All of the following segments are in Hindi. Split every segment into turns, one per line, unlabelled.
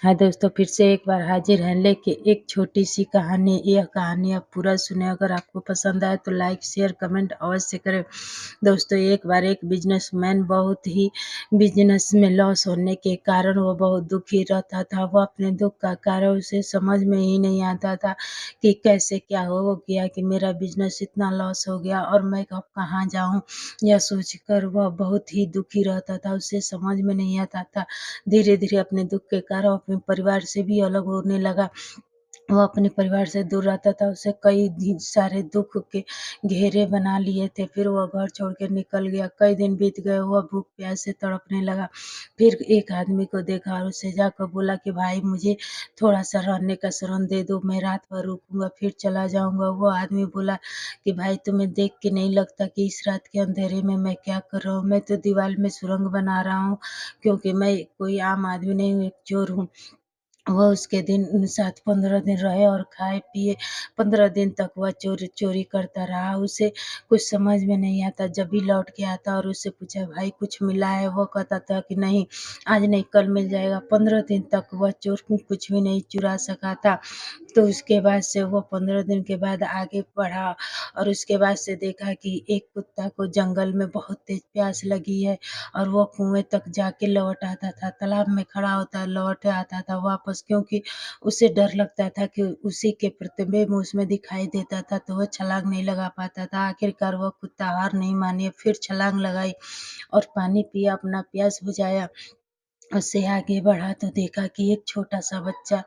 हाँ दोस्तों, फिर से एक बार हाजिर हैं लेके एक छोटी-सी कहानी। यह कहानी आप पूरा सुनें, अगर आपको पसंद आए तो लाइक, शेयर, कमेंट अवश्य करें। दोस्तों, एक बार एक बिज़नेसमैन बहुत ही बिज़नेस में लॉस होने के कारण वो बहुत दुखी रहता था। वो अपने दुःख का कारण उसे समझ में ही नहीं आता था कि कैसे क्या हो गया कि मेरा बिज़नेस इतना लॉस हो गया और मैं अब कहाँ जाऊँ? यह सोचकर वह बहुत ही दुखी रहता था, उसे समझ में नहीं आता था। धीरे-धीरे अपने दुःख के कारण अपने परिवार से भी अलग होने लगा। वो अपने परिवार से दूर रहता था, उसे कई सारे दुःख के घेरे बना लिए थे। फिर वह घर छोड़ के निकल गया। कई दिन बीत गए, वह भूख-प्यास से तड़पने लगा। फिर एक आदमी को देखा और उससे जाकर बोला कि भाई मुझे थोड़ा-सा रहने का शरण दे दो, मैं रात भर रुकूँगा फिर चला जाऊँगा। वो आदमी बोला कि भाई तुम्हें देख के नहीं लगता कि इस रात के अंधेरे में मैं क्या कर रहा हूँ? मैं तो दीवार में सुरंग बना रहा हूँ, क्योंकि मैं कोई आम आदमी नहीं हूँ, एक चोर हूँ। वह उसके दिन साथ 15 दिन रहे और खाए-पिए 15 दिन तक वह चोरी करता रहा। उसे कुछ समझ में नहीं आता, जब भी लौट के आता और उससे पूछा, "भाई कुछ मिला है?" वो कहता था कि, "नहीं, आज नहीं कल मिल जाएगा।" 15 दिन तक वह चोर कुछ भी नहीं चुरा सका था। तो उसके बाद से वो 15 दिन के बाद आगे बढ़ा और उसके बाद से देखा कि एक कुत्ता को जंगल में बहुत तेज़ प्यास लगी है और वो कुएँ तक जाके लौट आता था, तालाब में खड़ा होता लौट आता था वापस, क्योंकि उसे डर लगता था कि उसी के प्रतिबिंब उसमें दिखाई देता था, तो वो छलांग नहीं लगा पाता था। आखिरकार वो कुत्ता हार नहीं मानी, फिर छलांग लगाई और पानी पिया, अपना प्यास बुझाया। उससे आगे बढ़ा तो देखा कि एक छोटा-सा बच्चा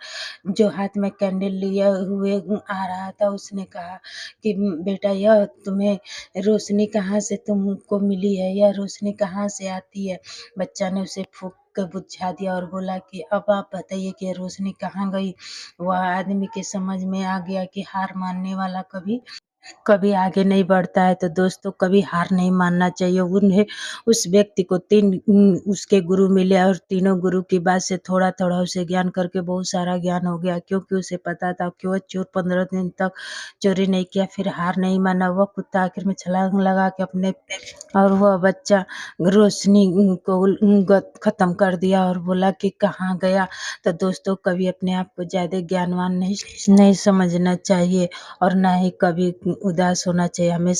जो हाथ में कैंडल लिए हुए आ रहा था। उसने कहा कि बेटा, यह तुम्हें रोशनी कहाँ से तुमको मिली है? यह रोशनी कहाँ से आती है? बच्चा ने उसे फूँक के बुझा दिया और बोला कि अब आप बताइए कि ये रोशनी कहाँ गई? वह आदमी के समझ में आ गया कि हार मानने वाला कभी कभी आगे नहीं बढ़ता है। तो दोस्तों, कभी हार नहीं मानना चाहिए। उन्हें उस व्यक्ति को 3 उसके गुरु मिले और तीनों गुरु की बात से थोड़ा-थोड़ा उसे ज्ञान करके बहुत सारा ज्ञान हो गया, क्योंकि उसे पता था कि वो चोर 15 दिन तक चोरी नहीं किया, फिर हार नहीं माना। वह कुत्ता आखिर में छलांग लगा के अपने और वह बच्चा रोशनी को ख़त्म कर दिया और बोला कि कहाँ गया? तो दोस्तों, कभी अपने आप को ज़्यादा ज्ञानवान नहीं समझना चाहिए और ना ही कभी उदास होना चाहिए। हमेशा